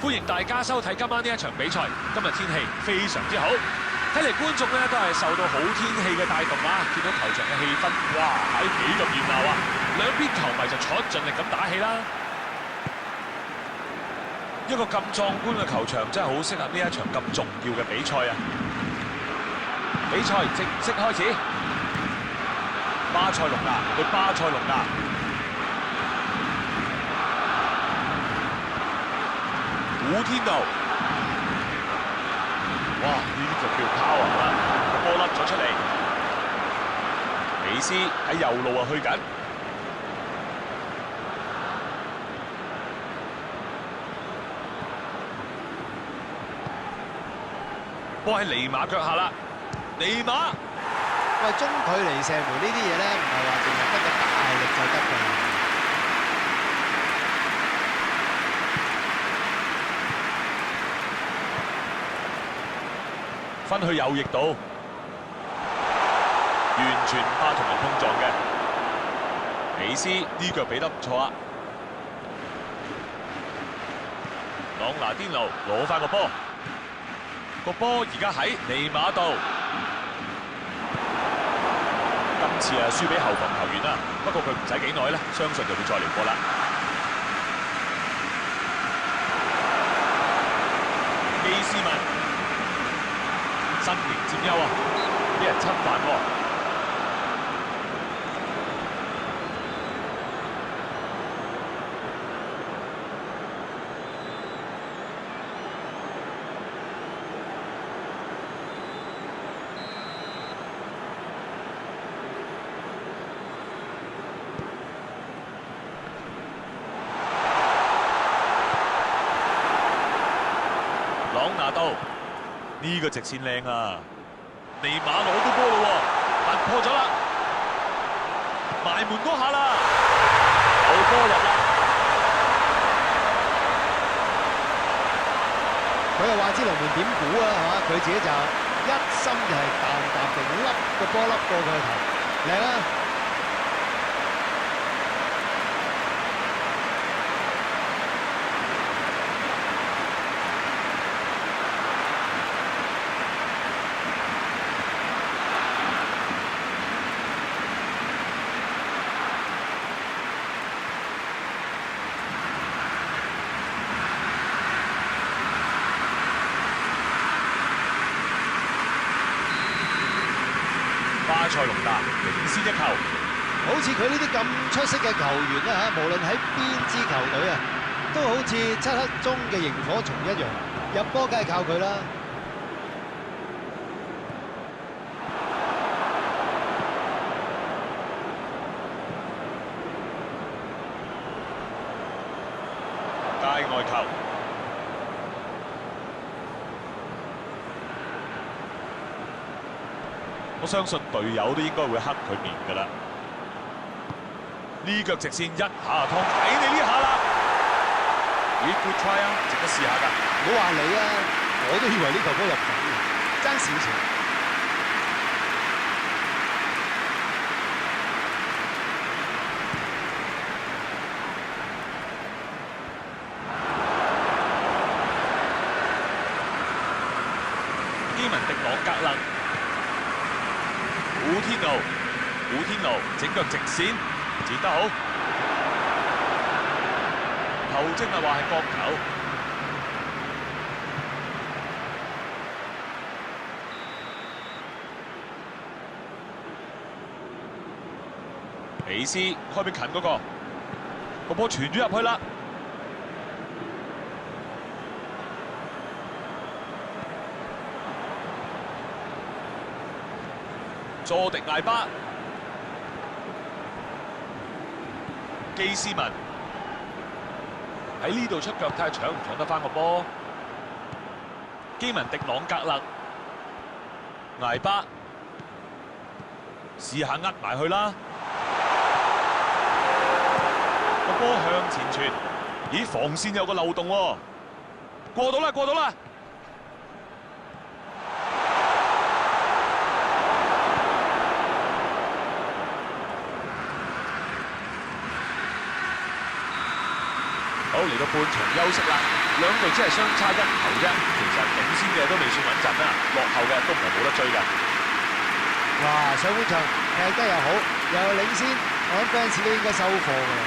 歡迎大家收睇今晚呢一場比賽。今日天氣非常之好，睇嚟觀眾咧都係受到好天氣嘅帶動啊！見到球場嘅氣氛，哇，係幾咁熱鬧啊！兩邊球迷就出盡力咁打氣啦。一個咁壯觀嘅球場真係好適合呢一場咁重要嘅比賽啊！比賽正式開始，巴塞隆拿對巴塞隆拿。古天奴，哇！呢啲就叫 power 啦，個波甩咗出嚟。美斯喺右路啊去緊，波喺尼馬腳下啦。尼馬，喂，中距離射門呢啲嘢咧，唔係話淨係得個大力就得㗎。分去右翼度，完全唔怕同人碰撞嘅。美斯呢腳俾得唔錯啊！朗拿甸奴攞翻個波，個波而家喺尼馬度。今次啊輸俾後防球員啦，不過佢唔使幾耐咧，相信就會再嚟過啦。基斯文。身形佔優啊！俾人侵犯喎。朗拿度。呢個直線靚啊！尼馬攞到波咯喎，突破咗啦，埋門嗰下啦，有波入啦！佢又話知龍門點估啊，係嘛？佢自己就一心就係淡淡地笠個波笠過佢個頭，靚啊！巴塞隆拿領先一球，好似佢呢啲咁出色嘅球員咧嚇，無論喺邊支球隊啊，都好似漆黑中嘅螢火蟲一樣，入波梗係靠佢啦。界外球。我相信隊友都應該會黑佢面㗎啦。呢腳直線一下湯睇你呢下啦，咦 good try 啊，值得試下㗎。唔好話你啊，我都以為呢球波入球，爭少少。基文迪朗格勒。古天奴整腳直線截得好，球證啊話係角球。美斯開邊近嗰個波傳咗入去啦。佐迪艾巴、基斯文喺呢度出腳睇下搶唔搶得翻個波。基文迪朗格勒、艾巴試下呃埋去啦。個波向前傳，咦防線有個漏洞喎，過到啦！好，嚟到半場休息啦，兩隊只係相差1球啫。其實領先嘅都未算穩陣啦，落後嘅都唔係冇得追㗎。哇！上半場踢得又好，又領先，我諗嗰陣時都應該收貨㗎啦。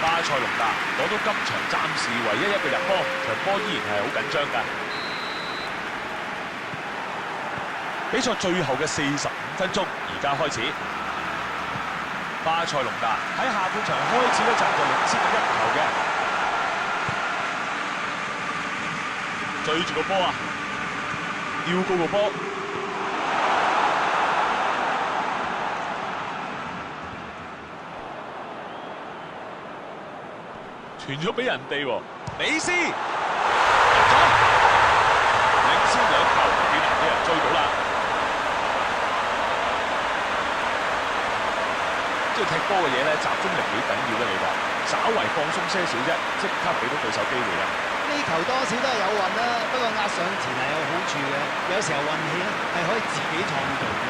巴塞隆拿攞到今場暫時唯一一個入波，場波依然係好緊張㗎。比賽最後嘅45分鐘，而家開始。巴塞隆拿喺下半場開始嗰陣就領先咗1球嘅，追住個波啊，吊高個波，傳咗俾人哋喎，美斯入咗，領先2球，幾難俾人追到啦。即係踢波嘅嘢咧，集中力幾緊要咧？你話，稍為放鬆些少啫，即刻俾到對手機會啦。呢球多少都係有運啦，不過壓上前係有好處嘅，有時候運氣咧係可以自己創造嘅。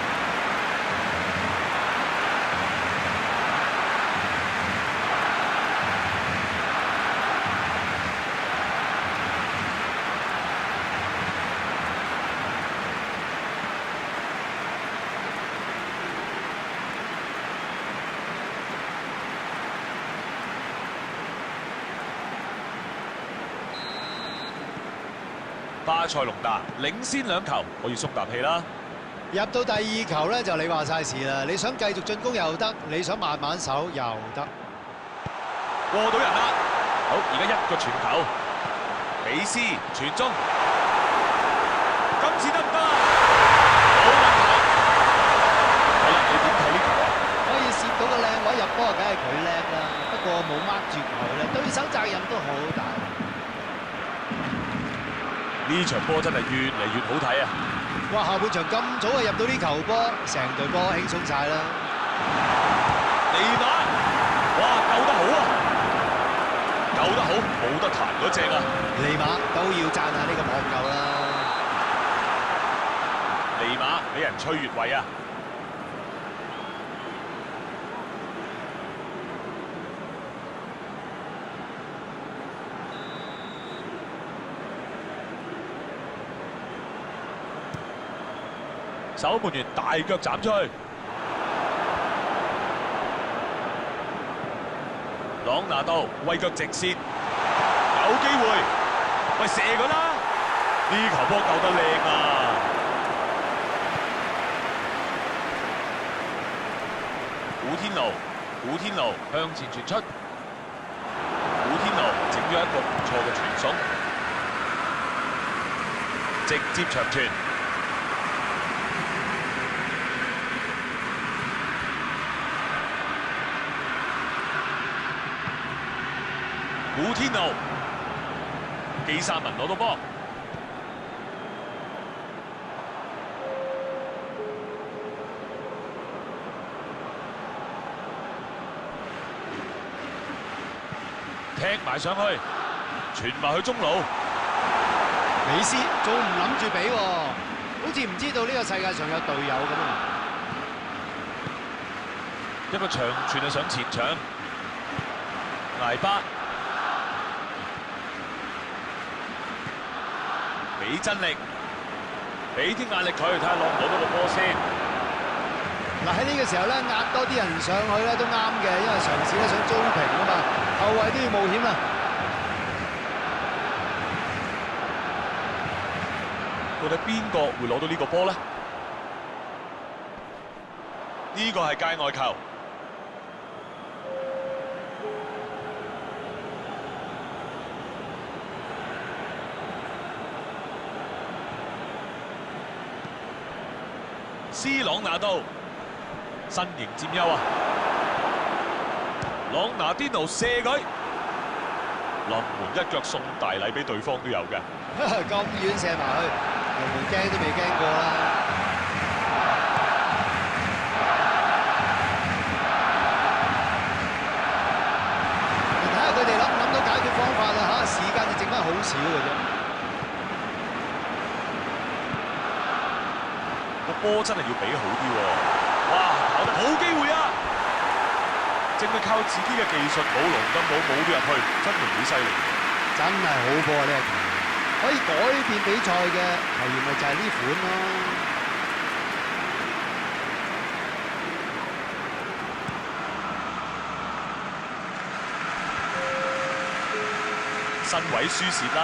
巴塞隆拿領先2球，可以鬆啖氣啦。入到第2球咧，就你話晒事啦。你想繼續進攻又得，你想慢慢守又得。過到人啦，好，而家1個傳球，美斯傳中，今次得唔得？冇問題。係啦，你點睇呢球啊？可以攝到個靚位入波，梗係佢叻啦。不過冇掹住佢咧，對手責任都好大。呢場波真係越嚟越好睇啊！哇！下半場咁早就入到呢球波，成隊波輕鬆晒啦。尼馬，哇，救得好啊！救得好，冇得彈嗰隻啊！尼馬都要讚下呢個撲救啦。尼馬俾人吹越位啊！守門員大腳斬出去，朗拿度威腳直線，有機會，喂射佢啦！呢球波救得靚啊！古天奴向前傳出，古天奴整咗一個唔錯嘅傳送，直接長傳。古天奴，基沙文攞到波，踢埋上去，傳埋去中路。美斯仲唔諗住俾喎，好似唔知道呢個世界上有隊友咁啊！一個長傳啊上前場，艾巴。俾真力，俾啲壓力佢，睇下攞唔攞到個波先。嗱喺呢個時候咧，壓多啲人上去咧都啱嘅，因為嘗試咧想追平啊嘛，後衞都要冒險啦。到底邊個會攞到呢個波咧？呢個係界外球。斯朗拿度身形佔優啊！朗拿甸奴射佢，臨門一腳送大禮俾對方都有嘅。咁遠射埋去，龍門驚都未驚過啦！睇下佢哋諗唔諗到解決方法啦嚇，時間就剩翻好少嘅啫。個波真係要俾好啲喎！哇，跑得好機會啊！淨係靠自己嘅技術冇龍咁冇到入去，真係好犀利。真係好波啊！呢個球員可以改變比賽嘅球員，咪就係呢款咯。身位輸蝕啦，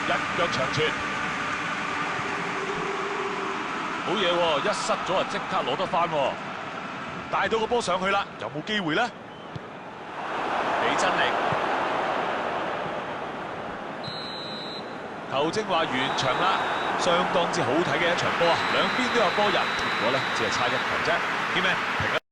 一腳長傳，好嘢喎！一失咗啊，即刻攞得翻喎，帶到個波上去啦，有冇機會咧？李真力，球證話完場啦，相當之好睇嘅一場波啊，兩邊都有波人，結果咧只係差一球啫。點咩？